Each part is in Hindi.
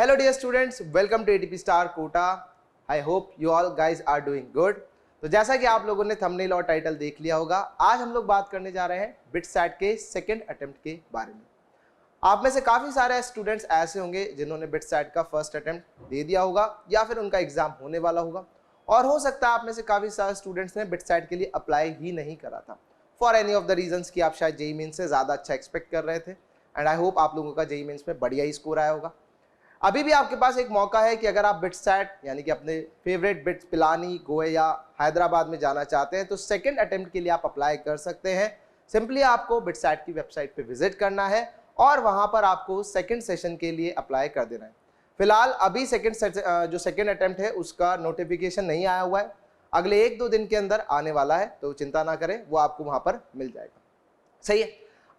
Hello dear students, welcome to ATP Star Quota. I hope you all guys are doing good. तो जैसा कि आप लोगों ने थंबनेल और टाइटल देख लिया होगा, आज हम लोग बात करने जा रहे हैं बिटसैट के सेकंड अटेम्प्ट के बारे में। आप में से काफ़ी सारे स्टूडेंट्स ऐसे होंगे जिन्होंने बिटसैट का फर्स्ट अटेम्प्ट दे दिया होगा या फिर उनका एग्जाम होने वाला होगा, और हो सकता है आप में से काफ़ी सारे स्टूडेंट्स ने बिटसैट के लिए अप्लाई ही नहीं करा था for any of the reasons कि आप शायद जेईई मेंस से ज़्यादा अच्छा एक्सपेक्ट कर रहे थे। एंड आई होप आप लोगों का जेईई मेंस में बढ़िया ही स्कोर आया होगा। अभी भी आपके पास एक मौका है कि अगर आप बिटसैट यानी कि अपने फेवरेट बिट्स पिलानी, गोवा या हैदराबाद में जाना चाहते हैं तो सेकंड अटेम्प्ट के लिए आप अप्लाई कर सकते हैं। सिंपली आपको बिटसैट की वेबसाइट पे विजिट करना है और वहां पर आपको सेकंड सेशन के लिए अप्लाई कर देना है। फिलहाल अभी जो सेकंड अटेम्प्ट है उसका नोटिफिकेशन नहीं आया हुआ है, अगले 1-2 दिन के अंदर आने वाला है, तो चिंता ना करें, वो आपको वहां पर मिल जाएगा। सही है।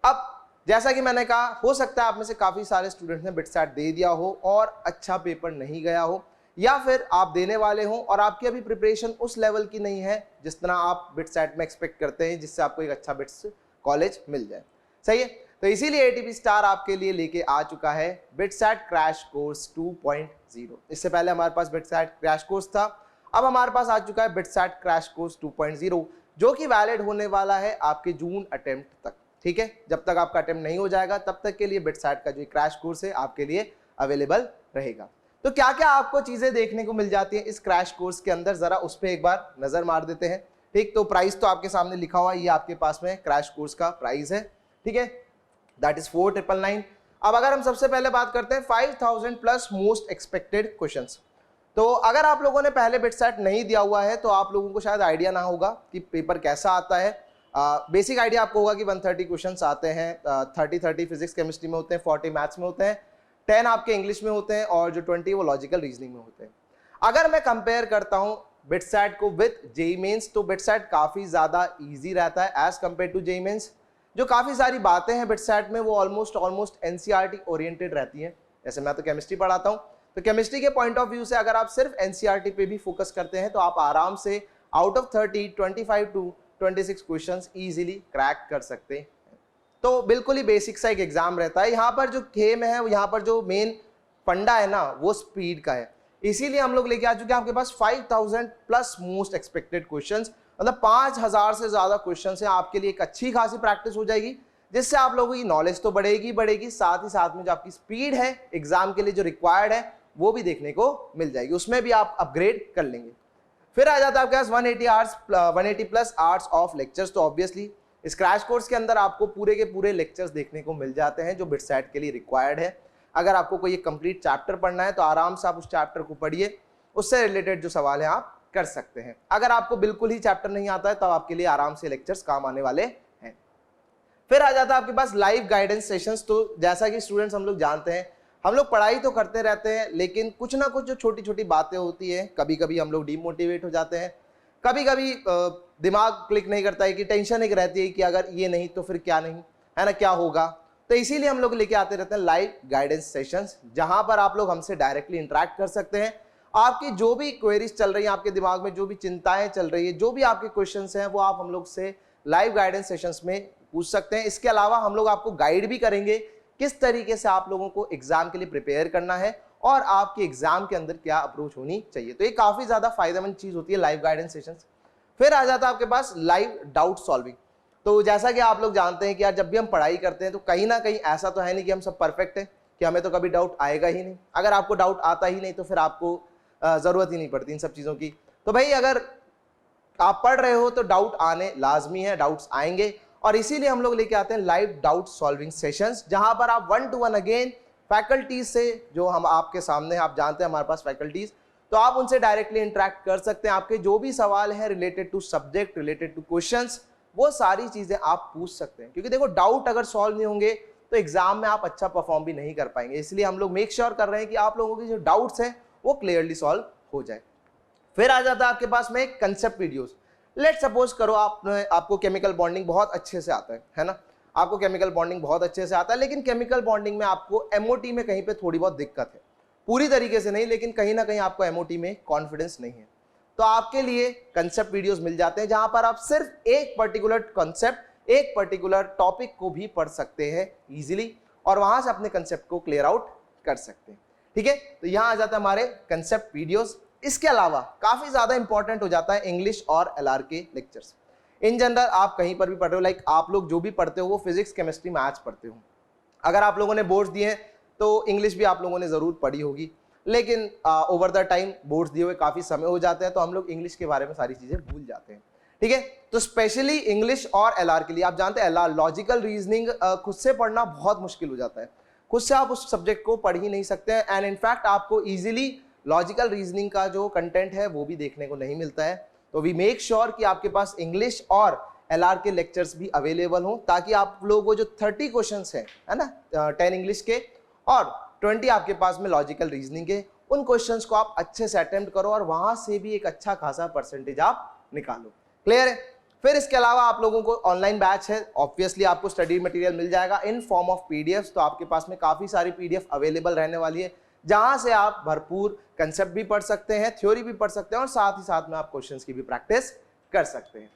अब जैसा कि मैंने कहा, हो सकता है आप में से काफ़ी सारे स्टूडेंट्स ने बिटसैट दे दिया हो और अच्छा पेपर नहीं गया हो, या फिर आप देने वाले हो और आपकी अभी प्रिपरेशन उस लेवल की नहीं है जिस तरह आप बिटसैट में एक्सपेक्ट करते हैं, जिससे आपको एक अच्छा बिट्स कॉलेज मिल जाए। सही है। तो इसीलिए एटीपी स्टार आपके लिए लेके आ चुका है बिटसैट क्रैश कोर्स 2.0। इससे पहले हमारे पास बिटसैट क्रैश कोर्स था, अब हमारे पास आ चुका है बिटसैट क्रैश कोर्स 2.0, जो कि वैलिड होने वाला है आपके जून अटेम्प्ट तक। ठीक है, जब तक आपका अटेम्प्ट नहीं हो जाएगा तब तक के लिए बिटसैट का जो क्रैश कोर्स है आपके लिए अवेलेबल रहेगा। तो क्या क्या आपको चीजें देखने को मिल जाती हैं इस क्रैश कोर्स के अंदर, जरा उस पर एक बार नजर मार देते हैं। ठीक, तो प्राइस तो आपके सामने लिखा हुआ है, ये आपके पास में क्रैश कोर्स का प्राइस है। ठीक है, दैट इज 4999। अब अगर हम सबसे पहले बात करते हैं 5000 प्लस मोस्ट एक्सपेक्टेड क्वेश्चंस, तो अगर आप लोगों ने पहले बिटसैट नहीं दिया हुआ है तो आप लोगों को शायद आइडिया ना होगा कि पेपर कैसा आता है। बेसिक आइडिया आपको होगा कि 130 क्वेश्चंस आते हैं, 30 फिजिक्स केमिस्ट्री में होते हैं, 40 मैथ्स में होते हैं, 10 आपके इंग्लिश में होते हैं और जो 20 वो लॉजिकल रीजनिंग में होते हैं। अगर मैं कंपेयर करता हूं बिटसैट को विद जेईई मेंस, तो बिटसैट काफी ज्यादा इजी रहता है as compare to JEE Mains. जो काफी सारी बातें हैं बिटसैट में वो ऑलमोस्ट एनसीईआरटी ओरिएंटेड रहती हैं। जैसे मैं तो केमिस्ट्री पढ़ाता हूं, तो केमिस्ट्री के पॉइंट ऑफ व्यू से अगर आप सिर्फ एनसीईआरटी पे भी फोकस करते हैं तो आप आराम से out of 30 25 to 26 questions easily crack कर सकते हैं। तो बिल्कुल ही बेसिक सा एक एग्जाम रहता है। यहाँ पर जो गेम है, यहाँ पर जो मेन फंडा है ना, वो स्पीड का है। इसीलिए हम लोग लेके आ चुके हैं आपके पास 5000 प्लस मोस्ट एक्सपेक्टेड क्वेश्चंस, मतलब 5000 से ज्यादा क्वेश्चंस हैं। आपके लिए एक अच्छी खासी प्रैक्टिस हो जाएगी, जिससे आप लोगों की नॉलेज तो बढ़ेगी, साथ ही साथ में जो आपकी स्पीड है एग्जाम के लिए जो रिक्वायर्ड है वो भी देखने को मिल जाएगी, उसमें भी आप अपग्रेड कर लेंगे। फिर आ जाता है आपके पास 180 प्लस आवर्स ऑफ लेक्चर्स। तो ऑब्वियसली इस क्रैश कोर्स के अंदर आपको पूरे के पूरे लेक्चर्स देखने को मिल जाते हैं जो बिटसैट के लिए रिक्वायर्ड है। अगर आपको कोई एक कंप्लीट चैप्टर पढ़ना है तो आराम से आप उस चैप्टर को पढ़िए, उससे रिलेटेड जो सवाल है आप कर सकते हैं। अगर आपको बिल्कुल ही चैप्टर नहीं आता है तो आपके लिए आराम से लेक्चर्स काम आने वाले हैं। फिर आ जाता है आपके पास लाइव गाइडेंस सेशंस। तो जैसा कि स्टूडेंट्स हम लोग जानते हैं, हम लोग पढ़ाई तो करते रहते हैं, लेकिन कुछ ना कुछ जो छोटी छोटी बातें होती है, कभी कभी हम लोग डीमोटिवेट हो जाते हैं, कभी कभी दिमाग क्लिक नहीं करता है, कि टेंशन एक रहती है कि अगर ये नहीं तो फिर क्या नहीं है ना, क्या होगा। तो इसीलिए हम लोग लेके आते रहते हैं लाइव गाइडेंस सेशंस, जहां पर आप लोग हमसे डायरेक्टली इंटरेक्ट कर सकते हैं। आपकी जो भी क्वेरीज चल रही है, आपके दिमाग में जो भी चिंताएं चल रही है, जो भी आपके क्वेश्चन हैं, वो आप हम लोग से लाइव गाइडेंस सेशंस में पूछ सकते हैं। इसके अलावा हम लोग आपको गाइड भी करेंगे किस तरीके से आप लोगों को एग्जाम के लिए प्रिपेयर करना है और आपके एग्जाम के अंदर क्या अप्रोच होनी चाहिए। तो ये काफी ज्यादा फायदेमंद चीज होती है लाइव गाइडेंस सेशंस। फिर आ जाता है आपके पास लाइव डाउट सॉल्विंग। तो जैसा कि आप लोग जानते हैं कि यार जब भी हम पढ़ाई करते हैं तो कहीं ना कहीं ऐसा तो है नहीं कि हम सब परफेक्ट है, कि हमें तो कभी डाउट आएगा ही नहीं। अगर आपको डाउट आता ही नहीं तो फिर आपको जरूरत ही नहीं पड़ती इन सब चीजों की। तो भाई अगर आप पढ़ रहे हो तो डाउट आने लाजमी है, डाउट्स आएंगे, और इसीलिए हम लोग लेके आते हैं लाइव डाउट सॉल्विंग सेशंस, जहां पर आप 1 to 1 अगेन फैकल्टीज से, जो हम आपके सामने, आप जानते हैं हमारे पास फैकल्टीज, तो आप उनसे डायरेक्टली इंटरेक्ट कर सकते हैं। आपके जो भी सवाल है related to subject, related to questions, वो सारी चीजें आप पूछ सकते हैं। क्योंकि देखो, डाउट अगर सॉल्व नहीं होंगे तो एग्जाम में आप अच्छा परफॉर्म भी नहीं कर पाएंगे। इसलिए हम लोग मेक श्योर कर रहे हैं कि आप लोगों की जो डाउट्स हैं वो क्लियरली सॉल्व हो जाए। फिर आ जाता है आपके पास में कंसेप्ट वीडियोस। लेट सपोज करो आपको केमिकल बॉन्डिंग बहुत अच्छे से आता है ना, आपको केमिकल बॉन्डिंग बहुत अच्छे से आता है, लेकिन केमिकल बॉन्डिंग में आपको एमओटी में कहीं पे थोड़ी बहुत दिक्कत है, पूरी तरीके से नहीं, लेकिन कहीं ना कहीं आपको एमओटी में कॉन्फिडेंस नहीं है। तो आपके लिए कंसेप्ट वीडियोस मिल जाते हैं, जहां पर आप सिर्फ एक पर्टिकुलर कॉन्सेप्ट, एक पर्टिकुलर टॉपिक को भी पढ़ सकते हैं इजीली, और वहां से अपने कंसेप्ट को क्लियर आउट कर सकते हैं। ठीक है। तो यहाँ आ जाता है हमारे कंसेप्ट वीडियोस। इसके अलावा काफी ज्यादा इंपॉर्टेंट हो जाता है इंग्लिश और एलआर के लेक्चर्स। इन जनरल आप कहीं पर भी पढ़ रहे हो, लाइक आप लोग जो भी पढ़ते हो वो फिजिक्स केमिस्ट्री मैथ्स पढ़ते हो, अगर आप लोगों ने बोर्ड्स दिए हैं तो इंग्लिश भी आप लोगों ने जरूर पढ़ी होगी, लेकिन ओवर द टाइम बोर्ड्स दिए हुए काफी समय हो जाता है तो हम लोग इंग्लिश के बारे में सारी चीजें भूल जाते हैं, ठीक है। तो स्पेशली इंग्लिश और एलआर के लिए आप जानते हैं एलआर लॉजिकल रीजनिंग खुद से पढ़ना बहुत मुश्किल हो जाता है, खुद से आप उस सब्जेक्ट को पढ़ ही नहीं सकते हैं, एंड इनफैक्ट आपको इजीली लॉजिकल रीजनिंग का जो कंटेंट है वो भी देखने को नहीं मिलता है। तो वी मेक श्योर कि आपके पास इंग्लिश और एलआर के लेक्चर्स भी अवेलेबल हों, ताकि आप लोगों को जो 30 क्वेश्चंस हैं, है ना, 10 इंग्लिश के और 20 आपके पास में लॉजिकल रीजनिंग के, उन क्वेश्चंस को आप अच्छे से अटेम्प्ट करो और वहां से भी एक अच्छा खासा परसेंटेज आप निकालो। क्लियर है। फिर इसके अलावा आप लोगों को ऑनलाइन बैच है, ऑब्वियसली आपको स्टडी मटेरियल मिल जाएगा इन फॉर्म ऑफ पीडीएफ। तो आपके पास में काफी सारी पीडीएफ अवेलेबल रहने वाली है, जहां से आप भरपूर कंसेप्ट भी पढ़ सकते हैं, थ्योरी भी पढ़ सकते हैं और साथ ही साथ में आप क्वेश्चंस की भी प्रैक्टिस कर सकते हैं।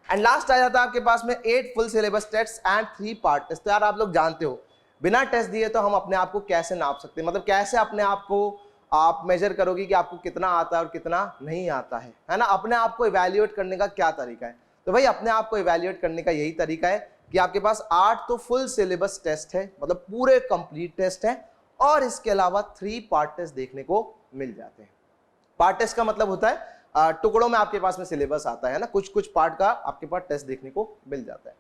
एंड लास्ट आ जाता है आपके पास में 8 full syllabus test and 3 part test. तो यार आप लोग जानते हो बिना टेस्ट दिए तो हम अपने आप को कैसे नाप सकते हैं, मतलब कैसे अपने आप को आप मेजर करोगे कि आपको कितना आता है और कितना नहीं आता है ना। अपने आप को इवैल्यूएट करने का क्या तरीका है, तो भाई अपने आप को इवैल्यूएट करने का यही तरीका है कि आपके पास 8 तो फुल सिलेबस टेस्ट है, मतलब पूरे कंप्लीट टेस्ट है, और इसके अलावा 3 पार्ट टेस्ट देखने को मिल जाते हैं। पार्ट टेस्ट का मतलब होता है टुकड़ों में आपके पास में सिलेबस आता है ना, कुछ कुछ पार्ट का आपके पास टेस्ट देखने को मिल जाता है।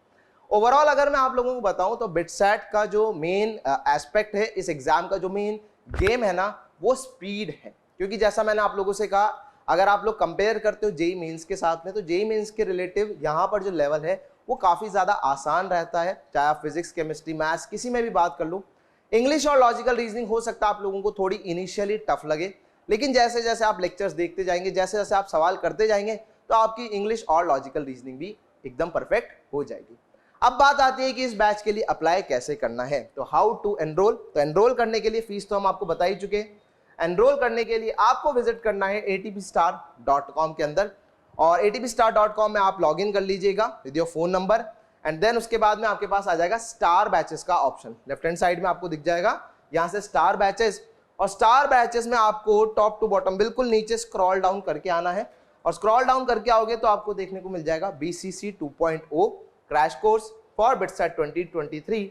ओवरऑल अगर मैं आप लोगों को बताऊं तो बिटसैट का जो मेन एस्पेक्ट है, इस एग्जाम का जो मेन गेम है ना, वो स्पीड है। क्योंकि जैसा मैंने आप लोगों से कहा, अगर आप लोग कंपेयर करते हो जेईई मेंस के साथ में, तो जेईई मेंस के रिलेटिव यहाँ पर जो लेवल है वो काफी ज्यादा आसान रहता है, चाहे आप फिजिक्स केमिस्ट्री मैथ्स किसी में भी बात कर लो। इंग्लिश और लॉजिकल रीजनिंग हो सकता है आप लोगों को थोड़ी इनिशियली टफ लगे, लेकिन जैसे जैसे आप लेक्चर्स देखते जाएंगे, जैसे जैसे आप सवाल करते जाएंगे, तो आपकी इंग्लिश और लॉजिकल रीजनिंग भी एकदम परफेक्ट हो जाएगी। अब बात आती है कि इस बैच के लिए अप्लाई कैसे करना है, तो हाउ टू एनरोल। तो एनरोल करने के लिए फीस तो हम आपको बता ही चुके हैं। एनरोल करने के लिए आपको विजिट करना है atpstar.com के अंदर, और atpstar.com में आप लॉग इन कर लीजिएगा with your phone number, and then उसके बाद में आपके पास आ जाएगा स्टार बैचेस का ऑप्शन, लेफ्ट हैंड साइड में आपको दिख जाएगा यहाँ से स्टार बैचेस, और स्टार बैचेस में आपको टॉप टू बॉटम बिल्कुल नीचे स्क्रॉल डाउन करके आना है, और स्क्रॉल डाउन करके आओगे तो आपको देखने को मिल जाएगा BCC 2.0 crash course for BITSAT 2023।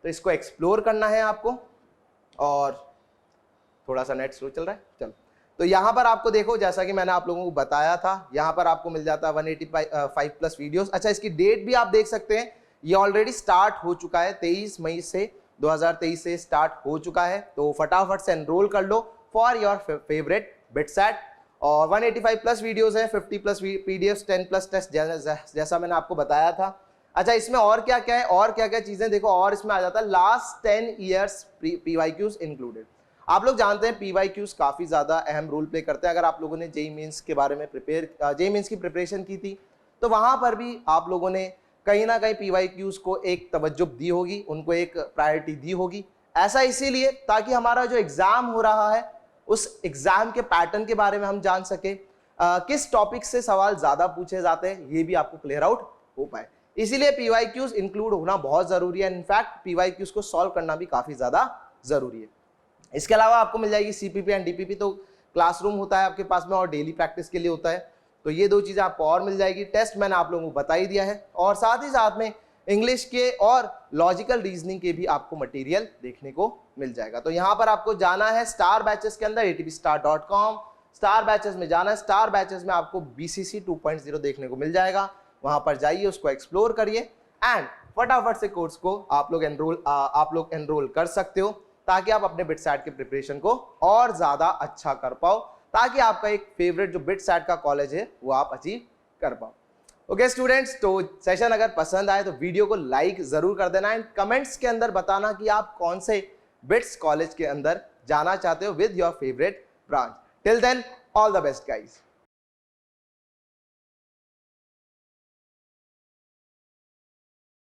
तो इसको एक्सप्लोर करना है आपको, और थोड़ा सा नेट स्लो चल रहा है, चलो। तो यहाँ पर आपको देखो, जैसा कि मैंने आप लोगों को बताया था, यहाँ पर आपको मिल जाता है 185 प्लस वीडियोस। अच्छा, इसकी डेट भी आप देख सकते हैं, ये ऑलरेडी स्टार्ट हो चुका है, 23 मई से 2023 से स्टार्ट हो चुका है। तो फटाफट से एनरोल कर लो फॉर योर फेवरेट बिटसैट। और 185 प्लस वीडियोस है, 50 प्लस पीडीएफ, 10 प्लस टेस्ट, जैसा मैंने आपको बताया था। अच्छा, इसमें और क्या क्या है, और क्या क्या चीजें देखो, और इसमें आ जाता है लास्ट 10 ईयर्स PYQs इंक्लूडेड। आप लोग जानते हैं PYQs काफी ज्यादा अहम रोल प्ले करते हैं। अगर आप लोगों ने जेईई मेंस के बारे में जेईई मेंस की प्रिपरेशन की थी, तो वहां पर भी आप लोगों ने कहीं ना कहीं PYQs को एक तवज्जो दी होगी, उनको एक प्रायोरिटी दी होगी। ऐसा इसीलिए ताकि हमारा जो एग्जाम हो रहा है उस एग्जाम के पैटर्न के बारे में हम जान सके, किस टॉपिक से सवाल ज्यादा पूछे जाते हैं ये भी आपको क्लियर आउट हो पाए। इसीलिए PYQs इंक्लूड होना बहुत जरूरी है। इनफैक्ट PYQs को सॉल्व करना भी काफी ज्यादा जरूरी है। इसके अलावा आपको मिल जाएगी CPP एंड DPP, तो क्लासरूम होता है आपके पास में और डेली प्रैक्टिस के लिए होता है, तो ये 2 चीजें आपको और मिल जाएगी। टेस्ट मैंने आप लोगों को बता ही दिया है, और साथ ही साथ में इंग्लिश के और लॉजिकल रीजनिंग के भी आपको मटेरियल देखने को मिल जाएगा। तो यहाँ पर आपको जाना है स्टार बैचेस के अंदर, atpstar.com, स्टार बैचेस में जाना है। स्टार बैचेस में आपको BCC 2.0 देखने को मिल जाएगा, वहां पर जाइए, उसको एक्सप्लोर करिए, एंड फटाफट से कोर्स को आप लोग एनरोल कर सकते हो, ताकि आप अपने बिटसैट के प्रिपरेशन को और ज्यादा अच्छा कर पाओ, ताकि आपका एक फेवरेट जो बिटसैट का कॉलेज है वो आप अचीव कर पाओ। ओके स्टूडेंट्स, तो सेशन अगर पसंद आए तो वीडियो को लाइक जरूर कर देना, एंड कमेंट्स के अंदर बताना कि आप कौन से बिट्स कॉलेज के अंदर जाना चाहते हो with your favourite branch. Till then, all the best guys.